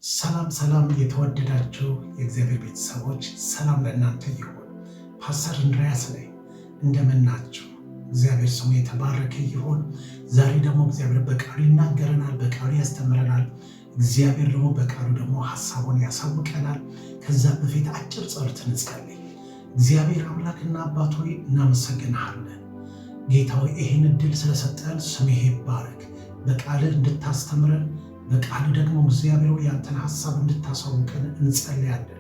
ሰላም የተወደዳችሁ የእግዚአብሔር ቤተሰቦች ሰላም ለእናንተ ይሁን። ፓስተር እንድሪያስ ነኝ። እንደምን ናችሁ? እግዚአብሔር ስሙ የተባረከ ይሁን። ዛሬ ደግሞ እግዚአብሔር በቃሉ ይናገረናል፣ በቃሉ ያስተምረናል። እግዚአብሔር ደግሞ በቃሉ ደግሞ ሐሳቡን ያሳውቀናል። ከዛ በፊት አጭር ጸሎት እንጸልይ። እግዚአብሔር አምላክና አባት ሆይ እናመሰግንሃለን። ጌታ ሆይ ይህን ዕድል ስለሰጠን ስምህ ይባረክ። በቃልህ እንድታስተምረን በቃል ደግሞ እግዚአብሔር ያንተን ሐሳብ እንድታሳውቀን እንጸልያለን።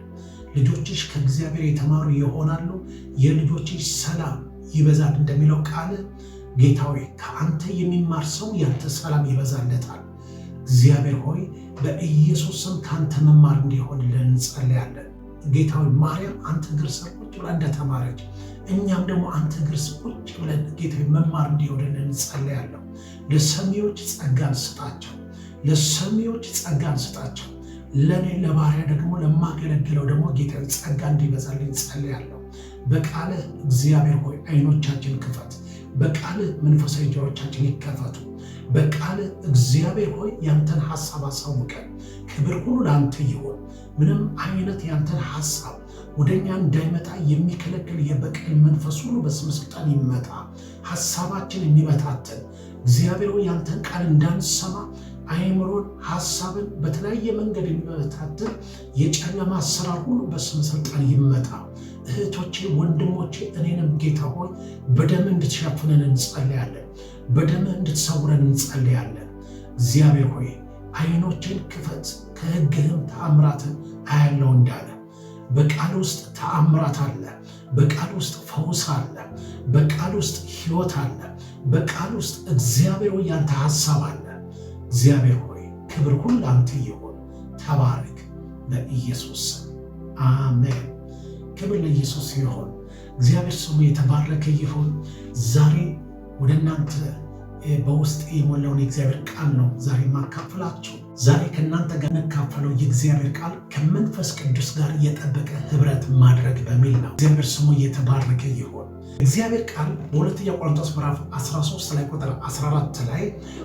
ልጆችሽ ከእግዚአብሔር የተማሩ ይሆናሉ፣ የልጆችሽ ሰላም ይበዛል እንደሚለው ቃል ጌታ ሆይ ከአንተ የሚማር ሰው ያንተ ሰላም ይበዛለታል። እግዚአብሔር ሆይ በኢየሱስ ስም ከአንተ መማር እንዲሆንልን እንጸልያለን። ጌታ ሆይ ማርያም አንተ እግር ስር ቁጭ ብላ እንደተማረች እኛም ደግሞ አንተ እግር ስር ቁጭ ብለን ጌታ ሆይ መማር እንዲሆንልን እንጸልያለን። ለሰሚዎች ጸጋን ስጣቸው፣ ለሰሚዎች ጸጋን ስጣቸው። ለኔ ለባሪያ ደግሞ ለማገለግለው ደግሞ ጌታ ጸጋ እንዲበዛልኝ ጸልያለሁ። በቃልህ እግዚአብሔር ሆይ አይኖቻችን ክፈት። በቃልህ መንፈሳዊ ጆሮቻችን ይከፈቱ። በቃልህ እግዚአብሔር ሆይ ያንተን ሐሳብ አሳውቀን። ክብር ሁሉ ለአንተ ይሁን። ምንም አይነት ያንተን ሐሳብ ወደኛ እንዳይመጣ የሚከለክል የበቀል መንፈስ ሁሉ በስም ስልጣን ይመታ። ሐሳባችን የሚበታተን እግዚአብሔር ሆይ ያንተን ቃል እንዳንሰማ አይምሮን ሐሳብን በተለያየ መንገድ የሚበታተን የጨለማ አሰራር ሁሉ በስም ስልጣን ይመታ። እህቶቼ ወንድሞቼ፣ እኔንም ጌታ ሆይ በደም እንድትሸፍነን እንጸልያለን። በደም እንድትሰውረን እንጸልያለን። እግዚአብሔር ሆይ አይኖችን ክፈት፣ ከሕግህም ተአምራትን አያለው እንዳለ በቃል ውስጥ ተአምራት አለ። በቃል ውስጥ ፈውስ አለ። በቃል ውስጥ ሕይወት አለ። በቃል ውስጥ እግዚአብሔር ሆይ ያንተ ሐሳብ አለ። እግዚአብሔር ሆይ ክብር ሁሉ አንተ ይሁን። ተባረክ በኢየሱስ ስም አሜን። ክብር ለኢየሱስ ይሁን። እግዚአብሔር ስሙ የተባረከ ይሁን። ዛሬ ወደ እናንተ በውስጥ የሞላውን የእግዚአብሔር ቃል ነው ዛሬ ማካፈላችሁ። ዛሬ ከእናንተ ጋር እንካፈለው የእግዚአብሔር ቃል ከመንፈስ ቅዱስ ጋር የጠበቀ ህብረት ማድረግ በሚል ነው። እግዚአብሔር ስሙ የተባረከ ይሁን። እግዚአብሔር ቃል በሁለተኛ ቆሮንቶስ ምዕራፍ 13 ላይ ቁጥር 14 ላይ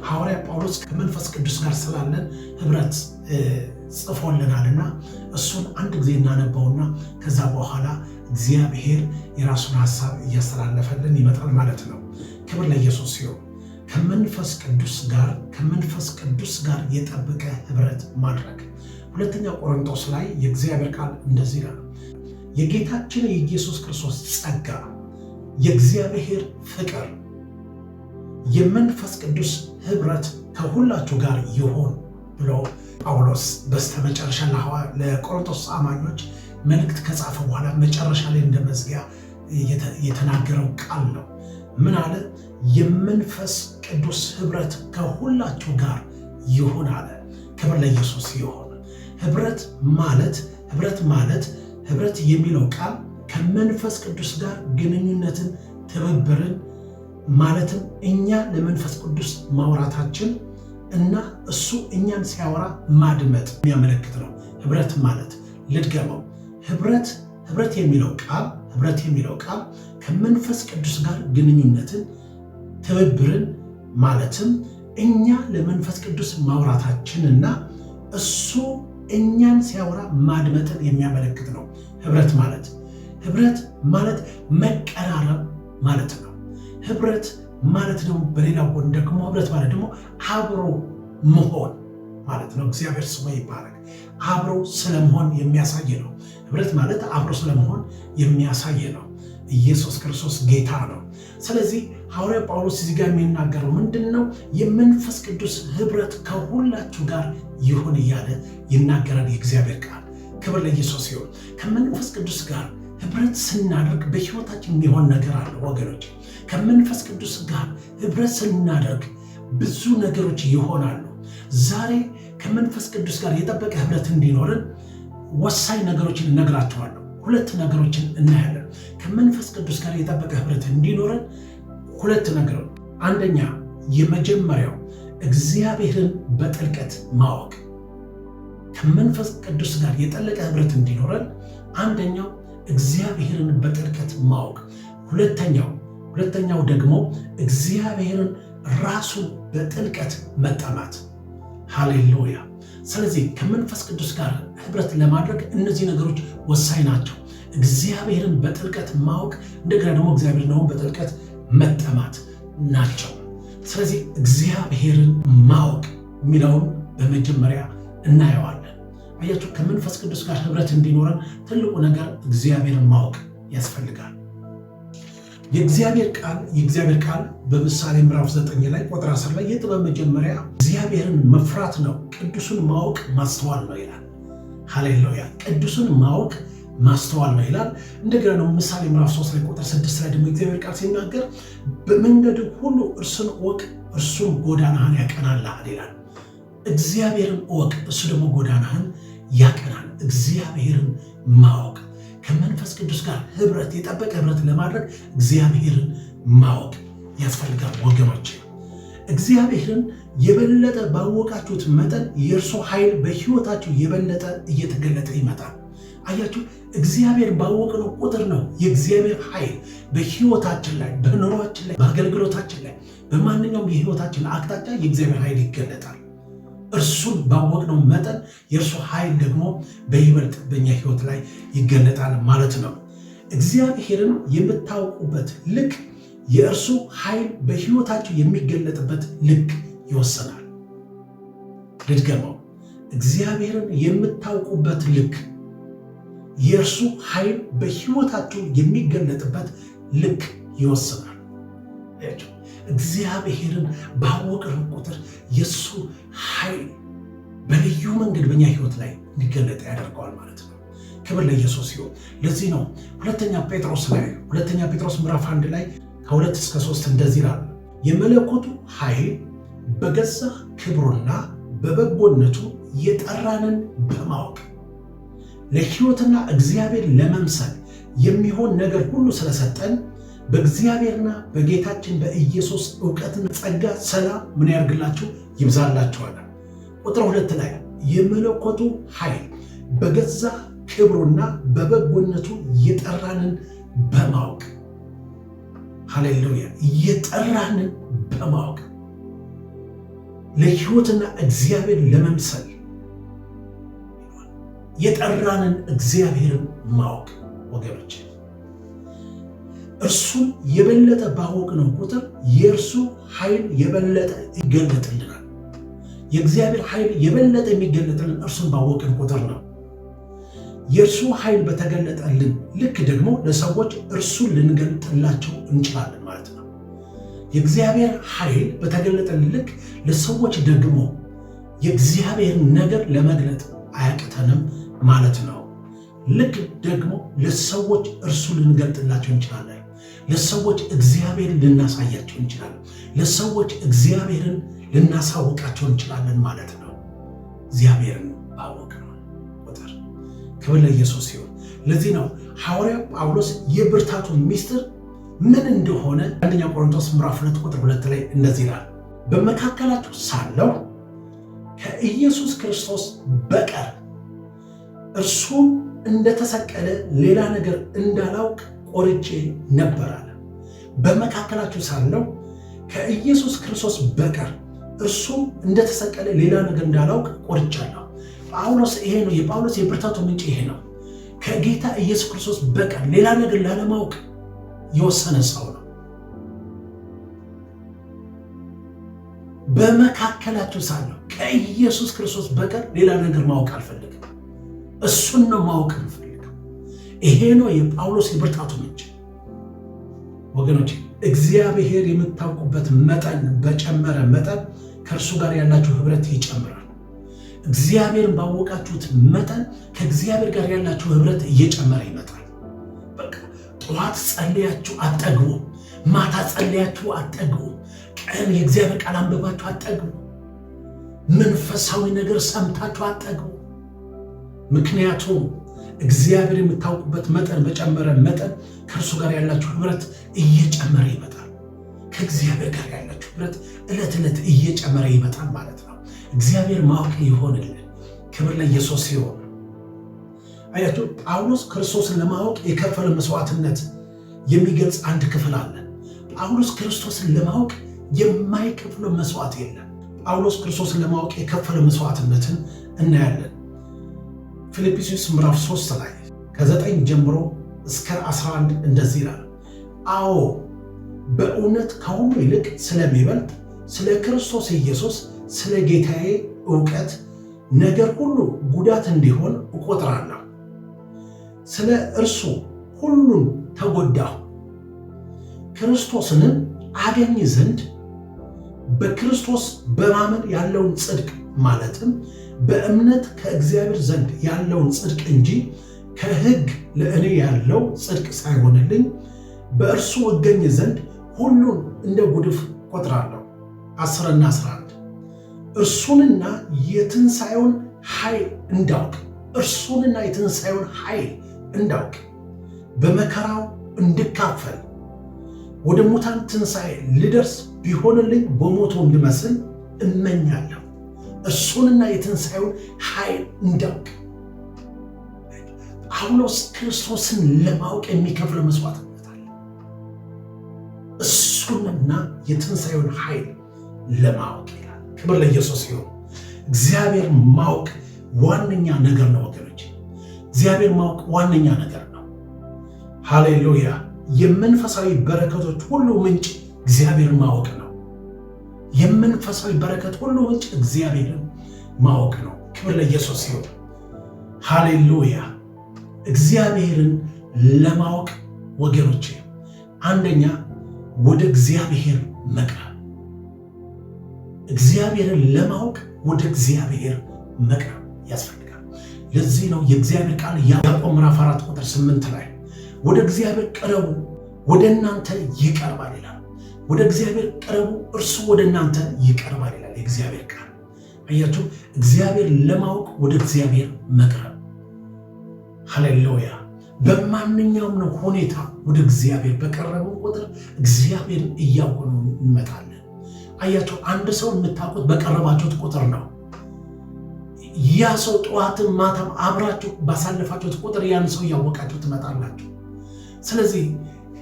ሐዋርያ ጳውሎስ ከመንፈስ ቅዱስ ጋር ስላለን ህብረት ጽፎልናልና እሱን አንድ ጊዜ እናነባውና ከዛ በኋላ እግዚአብሔር የራሱን ሐሳብ እያስተላለፈልን ይመጣል ማለት ነው። ክብር ለኢየሱስ ይሁን። ከመንፈስ ቅዱስ ጋር የጠበቀ ህብረት ማድረግ። ሁለተኛ ቆሮንቶስ ላይ የእግዚአብሔር ቃል እንደዚህ ይላል፣ የጌታችን የኢየሱስ ክርስቶስ ጸጋ፣ የእግዚአብሔር ፍቅር፣ የመንፈስ ቅዱስ ህብረት ከሁላችሁ ጋር ይሁን ብሎ ጳውሎስ በስተመጨረሻ ለቆሮንቶስ አማኞች መልእክት ከጻፈ በኋላ መጨረሻ ላይ እንደ መዝጊያ የተናገረው ቃል ነው። ምን አለ? የመንፈስ ቅዱስ ህብረት ከሁላችሁ ጋር ይሁን አለ። ክብር ለኢየሱስ ይሁን። ህብረት የሚለው ቃል ከመንፈስ ቅዱስ ጋር ግንኙነትን፣ ትብብርን ማለትም እኛ ለመንፈስ ቅዱስ ማውራታችን እና እሱ እኛን ሲያወራ ማድመጥ የሚያመለክት ነው። ህብረት ማለት ልድገመው፣ ህብረት የሚለው ቃል ከመንፈስ ቅዱስ ጋር ግንኙነትን፣ ትብብርን ማለትም እኛ ለመንፈስ ቅዱስ ማውራታችንና እሱ እኛን ሲያወራ ማድመጥን የሚያመለክት ነው። ህብረት ማለት መቀራረብ ማለት ነው። ህብረት ማለት ደግሞ በሌላ ጎን ደግሞ ህብረት ማለት ደግሞ አብሮ መሆን ማለት ነው። እግዚአብሔር ስሙ ይባረክ። አብሮ ስለመሆን የሚያሳይ ነው። ህብረት ማለት አብሮ ስለመሆን የሚያሳይ ነው። ኢየሱስ ክርስቶስ ጌታ ነው። ስለዚህ ሐዋርያ ጳውሎስ እዚህ ጋር የሚናገረው ምንድን ነው? የመንፈስ ቅዱስ ህብረት ከሁላችሁ ጋር ይሁን እያለ ይናገራል የእግዚአብሔር ቃል። ክብር ለኢየሱስ ይሁን። ከመንፈስ ቅዱስ ጋር ህብረት ስናደርግ በህይወታችን የሚሆን ነገር አለ ወገኖች። ከመንፈስ ቅዱስ ጋር ህብረት ስናደርግ ብዙ ነገሮች ይሆናሉ። ዛሬ ከመንፈስ ቅዱስ ጋር የጠበቀ ህብረት እንዲኖርን ወሳኝ ነገሮችን እነግራቸዋለሁ። ሁለት ነገሮችን እናያለን። ከመንፈስ ቅዱስ ጋር የጠበቀ ህብረት እንዲኖረን ሁለት ነገሮች። አንደኛ የመጀመሪያው እግዚአብሔርን በጥልቀት ማወቅ። ከመንፈስ ቅዱስ ጋር የጠለቀ ህብረት እንዲኖረን አንደኛው እግዚአብሔርን በጥልቀት ማወቅ፣ ሁለተኛው ደግሞ እግዚአብሔርን ራሱን በጥልቀት መጠማት። ሃሌሉያ! ስለዚህ ከመንፈስ ቅዱስ ጋር ህብረት ለማድረግ እነዚህ ነገሮች ወሳኝ ናቸው። እግዚአብሔርን በጥልቀት ማወቅ፣ እንደገና ደግሞ እግዚአብሔር ደግሞ በጥልቀት መጠማት ናቸው። ስለዚህ እግዚአብሔርን ማወቅ የሚለውን በመጀመሪያ እናየዋለን። አያችሁ፣ ከመንፈስ ቅዱስ ጋር ህብረት እንዲኖረን ትልቁ ነገር እግዚአብሔርን ማወቅ ያስፈልጋል። የእግዚአብሔር ቃል በምሳሌ ምዕራፍ 9 ላይ ቁጥር 10 ላይ የጥበብ መጀመሪያ እግዚአብሔርን መፍራት ነው፣ ቅዱሱን ማወቅ ማስተዋል ነው ይላል። ሃሌሉያ! ቅዱሱን ማወቅ ማስተዋል ነው ይላል። እንደገና ደግሞ ምሳሌ ምዕራፍ 3 ላይ ቁጥር 6 ላይ ደግሞ እግዚአብሔር ቃል ሲናገር በመንገድ ሁሉ እርሱን እወቅ፣ እርሱም ጎዳናህን ያቀናልሃል ይላል። እግዚአብሔርን እወቅ፣ እሱ ደግሞ ጎዳናህን ያቀናል። እግዚአብሔርን ማወቅ ከመንፈስ ቅዱስ ጋር ህብረት፣ የጠበቀ ህብረት ለማድረግ እግዚአብሔርን ማወቅ ያስፈልጋል ወገኖች። እግዚአብሔርን የበለጠ ባወቃችሁት መጠን የእርሱ ኃይል በህይወታችሁ የበለጠ እየተገለጠ ይመጣል። አያችሁ፣ እግዚአብሔር ባወቅነው ቁጥር ነው የእግዚአብሔር ኃይል በህይወታችን ላይ፣ በኑሯችን ላይ፣ በአገልግሎታችን ላይ፣ በማንኛውም የህይወታችን አቅጣጫ የእግዚአብሔር ኃይል ይገለጣል። እርሱን ባወቅነው መጠን የእርሱ ኃይል ደግሞ በይበልጥ በእኛ ህይወት ላይ ይገለጣል ማለት ነው። እግዚአብሔርን የምታውቁበት ልክ የእርሱ ኃይል በህይወታችሁ የሚገለጥበት ልክ ይወሰናል። ልድገመው። እግዚአብሔርን የምታውቁበት ልክ የእርሱ ኃይል በህይወታችሁ የሚገለጥበት ልክ ይወሰናል። እግዚአብሔርን ባወቅን ቁጥር የእሱ ኃይል በልዩ መንገድ በእኛ ህይወት ላይ እንዲገለጥ ያደርገዋል ማለት ነው። ክብር ለኢየሱስ ይሁን። ለዚህ ነው ሁለተኛ ጴጥሮስ ምዕራፍ 1 ላይ ከ2 እስከ 3 እንደዚህ ይላል፣ የመለኮቱ ኃይል በገዛ ክብሩና በበጎነቱ የጠራንን በማወቅ ለህይወትና እግዚአብሔር ለመምሰል የሚሆን ነገር ሁሉ ስለሰጠን በእግዚአብሔርና በጌታችን በኢየሱስ ዕውቀትና ጸጋ ሰላም ምን ያርግላችሁ ይብዛላችኋል። ቁጥር 2 ላይ የመለኮቱ ኃይል በገዛ ክብሩና በበጎነቱ የጠራንን በማወቅ ሃሌሉያ፣ የጠራንን በማወቅ ለህይወትና እግዚአብሔር ለመምሰል የጠራንን እግዚአብሔርን ማወቅ ወገኖች፣ እርሱን የበለጠ ባወቅነው ቁጥር የእርሱ ኃይል የበለጠ ይገለጥልናል። የእግዚአብሔር ኃይል የበለጠ የሚገለጥልን እርሱን ባወቅን ቁጥር ነው። የእርሱ ኃይል በተገለጠልን ልክ ደግሞ ለሰዎች እርሱን ልንገልጥላቸው እንችላለን ማለት ነው። የእግዚአብሔር ኃይል በተገለጠልን ልክ ለሰዎች ደግሞ የእግዚአብሔርን ነገር ለመግለጥ አያቅተንም ማለት ነው። ልክ ደግሞ ለሰዎች እርሱን ልንገልጥላቸው እንችላለን። ለሰዎች እግዚአብሔርን ልናሳያቸው እንችላለን። ለሰዎች እግዚአብሔርን ልናሳውቃቸው እንችላለን ማለት ነው። እግዚአብሔርን ባወቅነው ቁጥር ክብር ለኢየሱስ ይሁን። ለዚህ ነው ሐዋርያው ጳውሎስ የብርታቱ ምስጢር ምን እንደሆነ አንደኛ ቆሮንቶስ ምዕራፍ 2 ቁጥር 2 ላይ እንደዚህ ይላል፣ በመካከላችሁ ሳለሁ ከኢየሱስ ክርስቶስ በቀር እርሱ እንደተሰቀለ ሌላ ነገር እንዳላውቅ ቆርጬ ነበር አለ። በመካከላችሁ ሳለሁ ከኢየሱስ ክርስቶስ በቀር እርሱ እንደተሰቀለ ሌላ ነገር እንዳላውቅ ቆርጫለሁ። ጳውሎስ ይሄ ነው የጳውሎስ የብርታቱ ምንጭ ይሄ ነው። ከጌታ ኢየሱስ ክርስቶስ በቀር ሌላ ነገር ላለማወቅ የወሰነ ሰው ነው። በመካከላችሁ ሳለሁ ከኢየሱስ ክርስቶስ በቀር ሌላ ነገር ማወቅ አልፈልግም። እሱን ነው ማወቅ እንፈልገው። ይሄ ነው የጳውሎስ የብርታቱ ምንጭ ወገኖች። እግዚአብሔር የምታውቁበት መጠን በጨመረ መጠን ከእርሱ ጋር ያላችሁ ህብረት ይጨምራል። እግዚአብሔርን ባወቃችሁት መጠን ከእግዚአብሔር ጋር ያላችሁ ህብረት እየጨመረ ይመጣል። በቃ ጠዋት ጸልያችሁ አትጠግቡ፣ ማታ ጸልያችሁ አትጠግቡ፣ ቀን የእግዚአብሔር ቃል አንብባችሁ አትጠግቡ፣ መንፈሳዊ ነገር ሰምታችሁ አትጠግቡ። ምክንያቱም እግዚአብሔር የምታውቁበት መጠን በጨመረ መጠን ከእርሱ ጋር ያላችሁ ህብረት እየጨመረ ይመጣል። ከእግዚአብሔር ጋር ያላችሁ ህብረት ዕለት ዕለት እየጨመረ ይመጣል ማለት ነው። እግዚአብሔር ማወቅ ይሆንልን። ክብር ለኢየሱስ ይሁን። አያችሁ፣ ጳውሎስ ክርስቶስን ለማወቅ የከፈለ መስዋዕትነት የሚገልጽ አንድ ክፍል አለ። ጳውሎስ ክርስቶስን ለማወቅ የማይከፍለው መስዋዕት የለም። ጳውሎስ ክርስቶስን ለማወቅ የከፈለ መስዋዕትነትን እናያለን። ፊልጵስዩስ ምዕራፍ 3 ላይ ከ9 ጀምሮ እስከ 11 እንደዚህ ይላል። አዎ በእውነት ከሁሉ ይልቅ ስለሚበልጥ ስለ ክርስቶስ ኢየሱስ ስለ ጌታዬ ዕውቀት ነገር ሁሉ ጉዳት እንዲሆን እቆጥራለሁ። ስለ እርሱ ሁሉን ተጎዳሁ፣ ክርስቶስንም አገኝ ዘንድ በክርስቶስ በማመን ያለውን ጽድቅ ማለትም በእምነት ከእግዚአብሔር ዘንድ ያለውን ጽድቅ እንጂ ከሕግ ለእኔ ያለው ጽድቅ ሳይሆንልኝ በእርሱ እገኝ ዘንድ ሁሉን እንደ ጉድፍ ቆጥራለሁ። 10 እና 11 እርሱንና የትንሣኤውን ኃይል እንዳውቅ በመከራው እንድካፈል ወደ ሙታን ትንሣኤ ልደርስ ቢሆንልኝ በሞቱ እንድመስል እመኛለሁ። እርሱንና የትንሣኤውን ኃይል እንዳውቅ። ጳውሎስ ክርስቶስን ለማወቅ የሚከፍለው መስዋዕትነት አለ። እሱንና የትንሣኤውን ኃይል ለማወቅ ይላል። ክብር ለኢየሱስ ይሁን። እግዚአብሔር ማወቅ ዋነኛ ነገር ነው ወገኖች። እግዚአብሔር ማወቅ ዋነኛ ነገር ነው። ሃሌሉያ። የመንፈሳዊ በረከቶች ሁሉ ምንጭ እግዚአብሔርን ማወቅ ነው። የመንፈሳዊ በረከት ሁሉ ምንጭ እግዚአብሔርን ማወቅ ነው። ክብር ለኢየሱስ ይሁን። ሃሌሉያ። እግዚአብሔርን ለማወቅ ወገኖቼ አንደኛ ወደ እግዚአብሔር መቅረብ። እግዚአብሔርን ለማወቅ ወደ እግዚአብሔር መቅረብ ያስፈልጋል። ለዚህ ነው የእግዚአብሔር ቃል ያዕቆብ ምዕራፍ 4 ቁጥር 8 ላይ ወደ እግዚአብሔር ቅረቡ ወደ እናንተ ይቀርባል ይላል። ወደ እግዚአብሔር ቅረቡ እርሱ ወደ እናንተ ይቀርባል ይላል የእግዚአብሔር ቃል። አያችሁ፣ እግዚአብሔር ለማወቅ ወደ እግዚአብሔር መቅረብ። ሃሌሉያ። በማንኛውም ነው ሁኔታ ወደ እግዚአብሔር በቀረቡ ቁጥር እግዚአብሔርን እያወቅን እንመጣለን። አያችሁ፣ አንድ ሰው የምታውቁት በቀረባችሁት ቁጥር ነው። ያ ሰው ጠዋትም ማታም አብራችሁ ባሳለፋችሁት ቁጥር ያን ሰው እያወቃችሁ ትመጣላችሁ። ስለዚህ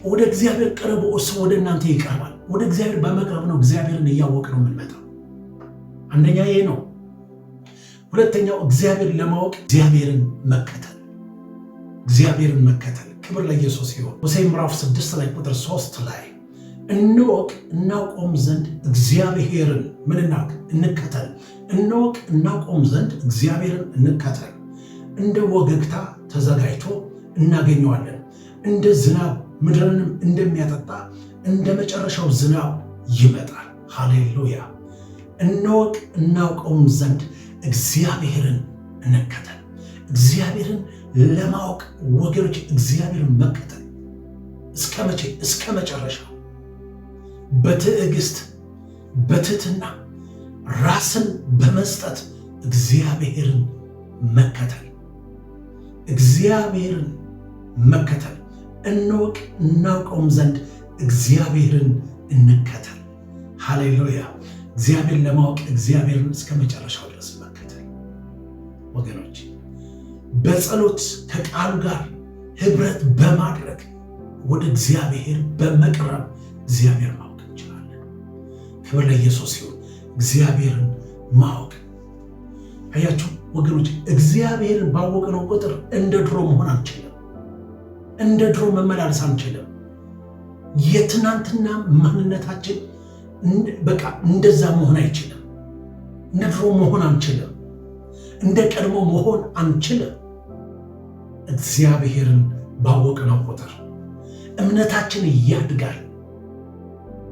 ወደ እግዚአብሔር ቅረቡ እርሱ ወደ እናንተ ይቀርባል። ወደ እግዚአብሔር በመቅረብ ነው እግዚአብሔርን እያወቅን ነው የምንመጣው። አንደኛ ይሄ ነው። ሁለተኛው እግዚአብሔር ለማወቅ እግዚአብሔርን መከተል። ክብር ለኢየሱስ ይሁን። ሆሴዕ ምዕራፍ 6 ላይ ቁጥር 3 ላይ እናውቀውም ዘንድ እግዚአብሔርን እናውቀውም ዘንድ እግዚአብሔርን እንከተል። እንደ ወገግታ ተዘጋጅቶ እናገኘዋለን። እንደ ዝናብ ምድርንም እንደሚያጠጣ እንደ መጨረሻው ዝናብ ይመጣል። ሃሌሉያ። እናውቀውም ዘንድ እግዚአብሔርን እንከተል። እግዚአብሔርን ለማወቅ ወገኖች እግዚአብሔርን መከተል እስከ መቼ? እስከ መጨረሻው በትዕግስት በትህትና ራስን በመስጠት እግዚአብሔርን መከተል። እናውቀውም ዘንድ እግዚአብሔርን እንከተል። ሃሌሉያ። እግዚአብሔርን ለማወቅ እግዚአብሔርን እስከ መጨረሻው ድረስ መከተል ወገኖች፣ በጸሎት ከቃሉ ጋር ህብረት በማድረግ ወደ እግዚአብሔር በመቅረብ እግዚአብሔር ማወቅ እንችላለን። ክብር ለኢየሱስ ይሁን። እግዚአብሔርን ማወቅ አያችሁ ወገኖች፣ እግዚአብሔርን ባወቅነው ቁጥር እንደ ድሮ መሆን አንችልም። እንደ ድሮ መመላለስ አንችልም። የትናንትና ማንነታችን በቃ እንደዛ መሆን አይችልም። እንደ ድሮ መሆን አንችልም። እንደ ቀድሞ መሆን አንችልም። እግዚአብሔርን ባወቅነው ቁጥር እምነታችን ያድጋል።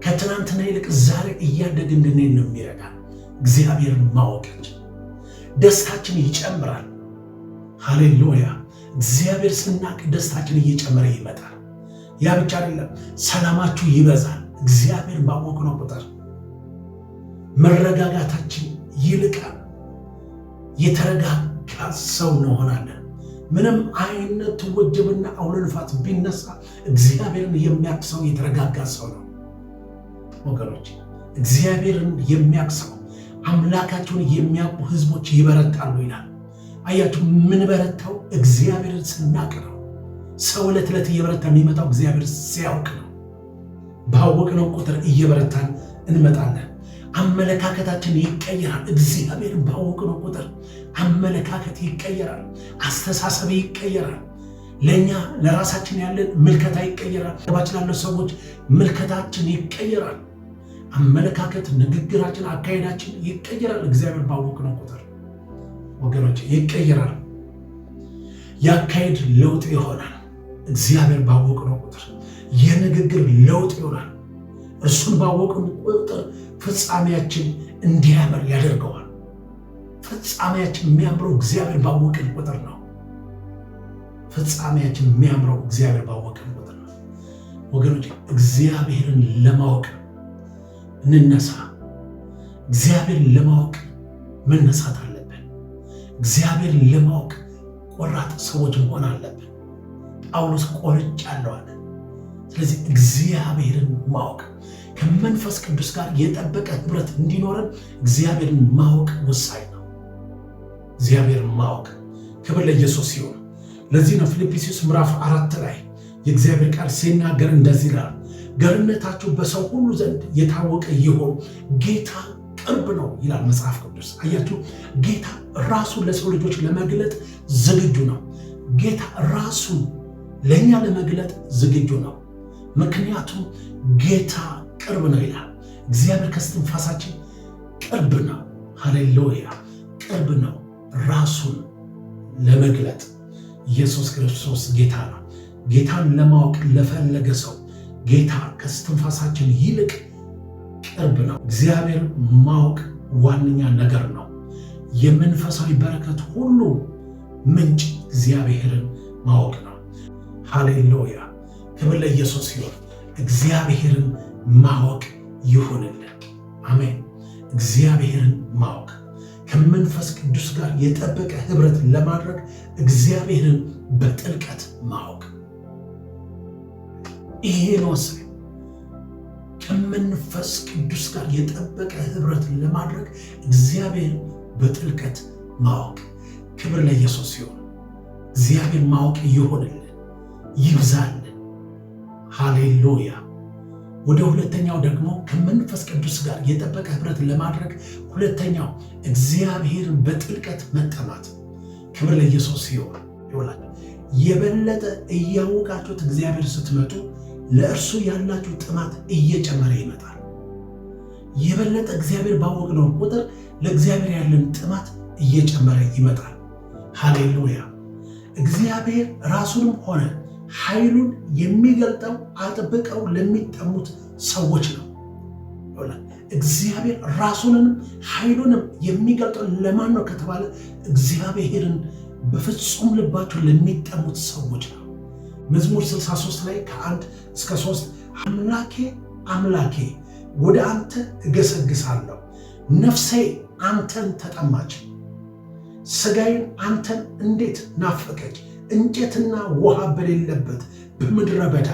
ከትናንትና ይልቅ ዛሬ እያደግ እንድንሄድ ነው የሚረዳን። እግዚአብሔርን ማወቃችን ደስታችን ይጨምራል። ሃሌሉያ። እግዚአብሔር ስናቅ ደስታችን እየጨመረ ይመጣል። ያ ብቻ አይደለም፣ ሰላማችሁ ይበዛል። እግዚአብሔር ባወቅነው ቁጥር መረጋጋታችን ይልቃል። የተረጋጋ ሰው እንሆናለን። ምንም አይነት ወጀብና አውሎ ንፋስ ቢነሳ እግዚአብሔርን የሚያውቅ ሰው የተረጋጋ ሰው ነው ወገኖች። እግዚአብሔርን የሚያውቅ ሰው አምላካቸውን የሚያውቁ ሕዝቦች ይበረታሉ ይላል። አያችሁ፣ ምን በረታው? እግዚአብሔርን ስናውቅ ነው። ሰው ዕለት ዕለት እየበረታ የሚመጣው እግዚአብሔር ሲያውቅ ነው። ባወቅነው ቁጥር እየበረታን እንመጣለን። አመለካከታችን ይቀየራል። እግዚአብሔርን ባወቅነው ቁጥር አመለካከት ይቀየራል፣ አስተሳሰብ ይቀየራል። ለኛ ለራሳችን ያለን ምልከታ ይቀየራል። ባችን ያለው ሰዎች ምልከታችን ይቀየራል። አመለካከት፣ ንግግራችን፣ አካሄዳችን ይቀየራል። እግዚአብሔር ባወቅነው ቁጥር ወገኖች ይቀየራል። የአካሄድ ለውጥ ይሆናል። እግዚአብሔር ባወቅነው ቁጥር የንግግር ለውጥ ይሆናል። እርሱን ባወቅን ቁጥር ፍጻሜያችን እንዲያምር ያደርገዋል። ፍጻሜያችን የሚያምረው እግዚአብሔር ባወቅን ቁጥር ነው። ፍጻሜያችን የሚያምረው እግዚአብሔር ባወቅን ቁጥር ነው። ወገኖች እግዚአብሔርን ለማወቅ እንነሳ። እግዚአብሔርን ለማወቅ መነሳት አለብን። እግዚአብሔርን ለማወቅ ቆራጥ ሰዎች መሆን አለብን። ጳውሎስ ቆርጫለሁ አለ። ስለዚህ እግዚአብሔርን ማወቅ ከመንፈስ ቅዱስ ጋር የጠበቀ ህብረት እንዲኖረን እግዚአብሔርን ማወቅ ወሳኝ ነው። እግዚአብሔርን ማወቅ ክብር ለኢየሱስ ሲሆን፣ ለዚህ ነው ፊልጵስዩስ ምዕራፍ 4 ላይ የእግዚአብሔር ቃል ሲናገር እንደዚህ ይላል፣ ገርነታችሁ በሰው ሁሉ ዘንድ የታወቀ ይሁን፣ ጌታ ቅርብ ነው ይላል መጽሐፍ ቅዱስ። አያችሁ፣ ጌታ ራሱን ለሰው ልጆች ለመግለጥ ዝግጁ ነው። ጌታ ራሱን ለእኛ ለመግለጥ ዝግጁ ነው። ምክንያቱም ጌታ ቅርብ ነው ይላል። እግዚአብሔር ከስትንፋሳችን ቅርብ ነው። ሃሌሉያ! ቅርብ ነው ራሱን ለመግለጥ። ኢየሱስ ክርስቶስ ጌታ ነው። ጌታን ለማወቅ ለፈለገ ሰው ጌታ ከስትንፋሳችን ይልቅ ቅርብ ነው። እግዚአብሔር ማወቅ ዋነኛ ነገር ነው። የመንፈሳዊ በረከት ሁሉ ምንጭ እግዚአብሔርን ማወቅ ነው። ሃሌሉያ! ክብር ለኢየሱስ ይሁን። እግዚአብሔርን ማወቅ ይሁንልን። አሜን። እግዚአብሔርን ማወቅ ከመንፈስ ቅዱስ ጋር የጠበቀ ህብረት ለማድረግ እግዚአብሔርን በጥልቀት ማወቅ ይሄ ነው። ከመንፈስ ቅዱስ ጋር የጠበቀ ህብረት ለማድረግ እግዚአብሔርን በጥልቀት ማወቅ። ክብር ለኢየሱስ ይሁን። እግዚአብሔር ማወቅ ይሁንልን፣ ይብዛልን። ሃሌሉያ! ወደ ሁለተኛው ደግሞ ከመንፈስ ቅዱስ ጋር የጠበቀ ህብረት ለማድረግ ሁለተኛው እግዚአብሔርን በጥልቀት መጠማት። ክብር ለኢየሱስ ይሁን። ይውላል የበለጠ እያወቃችሁት እግዚአብሔር ስትመጡ ለእርሱ ያላችሁ ጥማት እየጨመረ ይመጣል። የበለጠ እግዚአብሔር ባወቅነው ቁጥር ለእግዚአብሔር ያለን ጥማት እየጨመረ ይመጣል። ሃሌሉያ! እግዚአብሔር ራሱንም ሆነ ኃይሉን የሚገልጠው አጥብቀው ለሚጠሙት ሰዎች ነው። እግዚአብሔር ራሱንም ኃይሉንም የሚገልጠው ለማን ነው ከተባለ እግዚአብሔርን በፍጹም ልባቸው ለሚጠሙት ሰዎች ነው። መዝሙር 63 ላይ ከ1 እስከ 3 አምላኬ አምላኬ ወደ አንተ እገሰግሳለሁ፣ ነፍሴ አንተን ተጠማች፣ ሥጋዬን አንተን እንዴት ናፈቀች። እንጨትና ውሃ በሌለበት በምድረ በዳ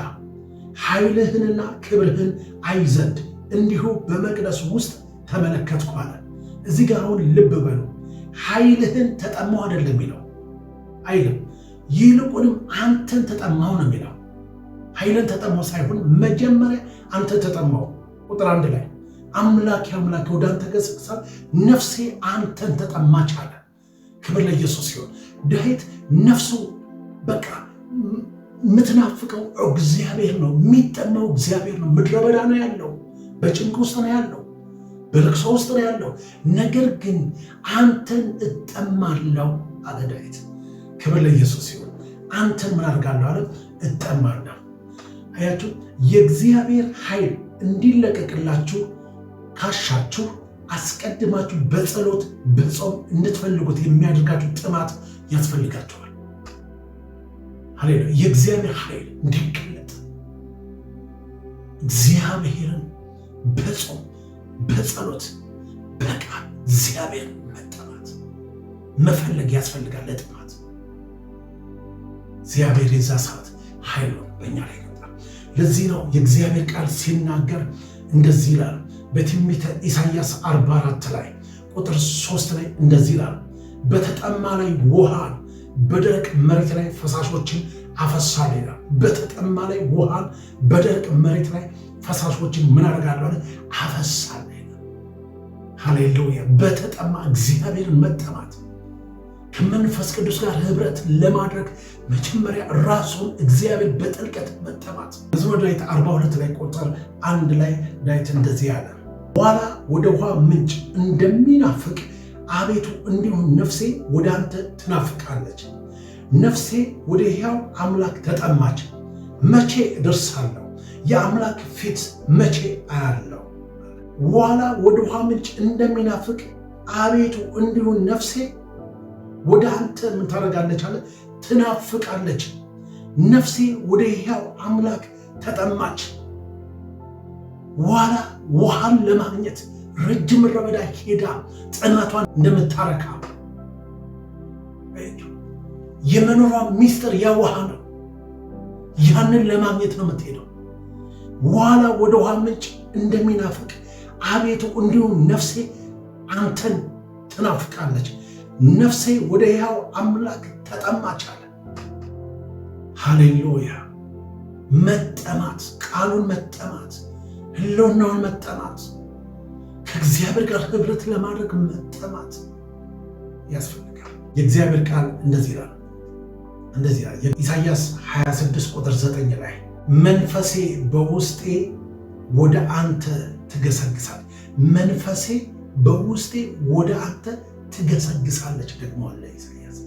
ኃይልህንና ክብርህን አይ ዘንድ እንዲሁ በመቅደስ ውስጥ ተመለከትኩ አለ። እዚህ ጋር አሁን ልብ በሉ፣ ኃይልህን ተጠማሁ አይደለም የሚለው አይልም። ይልቁንም አንተን ተጠማሁ ነው የሚለው። ኃይልን ተጠማሁ ሳይሆን መጀመሪያ አንተን ተጠማሁ። ቁጥር 1 ላይ አምላኬ አምላኬ ወደ አንተ ገሰግሳለሁ፣ ነፍሴ አንተን ተጠማች አለ። ክብር ለኢየሱስ ሲሆን ዳዊት ነፍሱ በቃ የምትናፍቀው እግዚአብሔር ነው፣ የሚጠማው እግዚአብሔር ነው። ምድረ በዳ ነው ያለው፣ በጭንቅ ውስጥ ነው ያለው፣ በልቅሶ ውስጥ ነው ያለው። ነገር ግን አንተን እጠማለሁ አለ ዳዊት። ክብር ለኢየሱስ ሲሆን አንተን ምን አድርጋለሁ አለ? እጠማለሁ። አያችሁ፣ የእግዚአብሔር ኃይል እንዲለቀቅላችሁ ካሻችሁ አስቀድማችሁ በጸሎት በጾም እንድትፈልጉት የሚያደርጋችሁ ጥማት ያስፈልጋችኋል። ሃሌሉያ! የእግዚአብሔር ኃይል እንዲገለጥ እግዚአብሔርን በጾም በጸሎት በቃል እግዚአብሔር መጠማት መፈለግ ያስፈልጋል። ለጥማት እግዚአብሔር የዛ ሰዓት ኃይሉን በእኛ ላይ ይመጣል። ለዚህ ነው የእግዚአብሔር ቃል ሲናገር እንደዚህ ይላል። በትንቢተ ኢሳይያስ 44 ላይ ቁጥር 3 ላይ እንደዚህ ይላል፣ በተጠማ ላይ ውሃን በደረቅ መሬት ላይ ፈሳሾችን አፈሳለሁ ይላል። በተጠማ ላይ ውሃን በደረቅ መሬት ላይ ፈሳሾችን ምን አደርጋለሁ? አፈሳለሁ ይላል። ሃሌሉያ። በተጠማ እግዚአብሔርን መጠማት ከመንፈስ ቅዱስ ጋር ህብረት ለማድረግ መጀመሪያ ራሱን እግዚአብሔር በጥልቀት መጠማት። መዝሙረ ዳዊት 42 ላይ ቁጥር 1 ላይ ዳዊት እንደዚህ ያለ፣ ዋላ ወደ ውሃ ምንጭ እንደሚናፍቅ አቤቱ እንዲሁ ነፍሴ ወደ አንተ ትናፍቃለች። ነፍሴ ወደ ሕያው አምላክ ተጠማች። መቼ እደርሳለሁ? የአምላክ ፊት መቼ አያለሁ? ዋላ ወደ ውሃ ምንጭ እንደሚናፍቅ አቤቱ እንዲሁ ነፍሴ ወደ አንተ ምን ታደርጋለች አለ? ትናፍቃለች። ነፍሴ ወደ ሕያው አምላክ ተጠማች። ዋላ ውሃን ለማግኘት ረጅም ምድረ በዳ ሄዳ ጥማቷን እንደምታረካ የመኖሯ ሚስጥር ያ ውሃ ነው። ያንን ለማግኘት ነው የምትሄደው። ዋላ ወደ ውሃ ምንጭ እንደሚናፍቅ አቤቱ እንዲሁም ነፍሴ አንተን ትናፍቃለች። ነፍሴ ወደ ሕያው አምላክ ተጠማች አለ። ሃሌሉያ። መጠማት፣ ቃሉን መጠማት፣ ህልውናውን መጠማት፣ ከእግዚአብሔር ጋር ህብረት ለማድረግ መጠማት ያስፈልጋል። የእግዚአብሔር ቃል እንደዚህ ይላል። ኢሳይያስ 26 ቁጥር 9 ላይ መንፈሴ በውስጤ ወደ አንተ ትገሰግሳለች። መንፈሴ በውስጤ ወደ አንተ ትገሰግሳለች። ደግሞ አለ ኢሳይያስ፣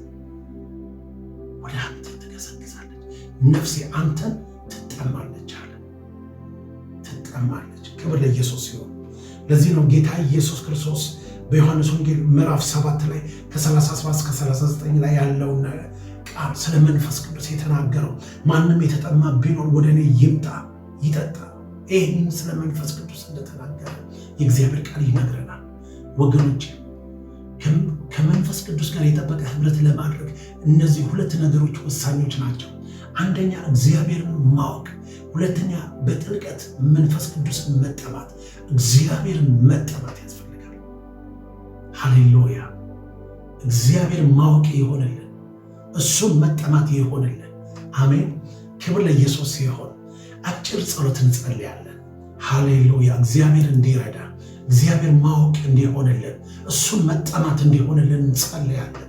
ወደ አንተ ትገሰግሳለች፣ ነፍሴ አንተን ትጠማለች አለ። ትጠማለች። ክብር ለኢየሱስ ሲሆን፣ ለዚህ ነው ጌታ ኢየሱስ ክርስቶስ በዮሐንስ ወንጌል ምዕራፍ 7 ላይ ከ37 እስከ 39 ላይ ያለውን ቃል ስለ መንፈስ ቅዱስ የተናገረው። ማንም የተጠማ ቢኖር ወደ እኔ ይምጣ ይጠጣ። ይህን ስለ መንፈስ ቅዱስ እንደተናገረ የእግዚአብሔር ቃል ይነግረናል። ወገኖች ከመንፈስ ቅዱስ ጋር የጠበቀ ህብረት ለማድረግ እነዚህ ሁለት ነገሮች ወሳኞች ናቸው። አንደኛ እግዚአብሔርን ማወቅ፣ ሁለተኛ በጥልቀት መንፈስ ቅዱስን መጠማት፣ እግዚአብሔርን መጠማት ያስፈልጋል። ሃሌሉያ። እግዚአብሔር ማወቅ ይሆንልን፣ እሱም መጠማት ይሆንልን። አሜን። ክብር ለኢየሱስ ሲሆን አጭር ጸሎት እንጸልያለን። ሃሌሉያ። እግዚአብሔር እንዲረዳ፣ እግዚአብሔር ማወቅ እንዲሆንልን፣ እሱን መጠማት እንዲሆንልን እንጸልያለን።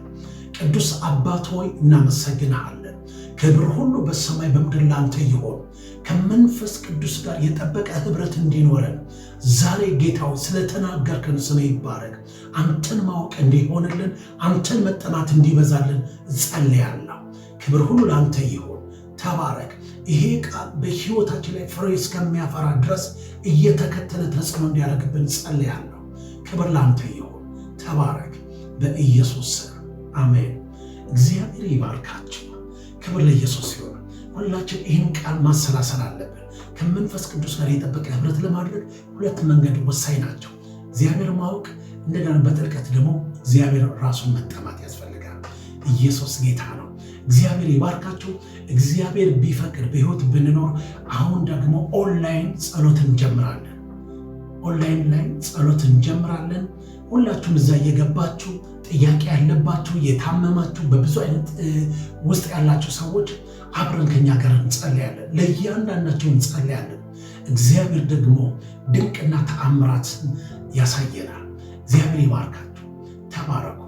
ቅዱስ አባት ሆይ እናመሰግንሃለን። ክብር ሁሉ በሰማይ በምድር ላንተ ይሆን። ከመንፈስ ቅዱስ ጋር የጠበቀ ህብረት እንዲኖረን ዛሬ ጌታው ስለተናገርከን ስም ይባረክ። አንተን ማወቅ እንዲሆንልን፣ አንተን መጠማት እንዲበዛልን እጸልያለሁ። ክብር ሁሉ ላንተ ይሆን። ተባረክ። ይሄ ቃል በህይወታችን ላይ ፍሬ እስከሚያፈራ ድረስ እየተከተለ ተጽዕኖ እንዲያደርግብን ጸልያለሁ። ክብር ላንተ ይሆን። ተባረክ። በኢየሱስ ስም አሜን። እግዚአብሔር ይባርካችሁ። ክብር ለኢየሱስ ይሁን። ሁላችን ይህን ቃል ማሰላሰል አለብን። ከመንፈስ ቅዱስ ጋር የጠበቀ ህብረት ለማድረግ ሁለት መንገድ ወሳኝ ናቸው። እግዚአብሔር ማወቅ፣ እንደገና በጥልቀት ደግሞ እግዚአብሔር ራሱን መጠማት ያስፈልጋል። ኢየሱስ ጌታ ነው። እግዚአብሔር ይባርካችሁ። እግዚአብሔር ቢፈቅድ በህይወት ብንኖር አሁን ደግሞ ኦንላይን ጸሎት እንጀምራለን። ኦንላይን ላይ ጸሎት እንጀምራለን። ሁላችሁም እዛ እየገባችሁ ጥያቄ ያለባችሁ፣ የታመማችሁ፣ በብዙ አይነት ውስጥ ያላችሁ ሰዎች አብረን ከኛ ጋር እንጸልያለን። ለእያንዳንዳቸው እንጸልያለን። እግዚአብሔር ደግሞ ድንቅና ተአምራት ያሳየናል። እግዚአብሔር ይባርካችሁ። ተባረኩ።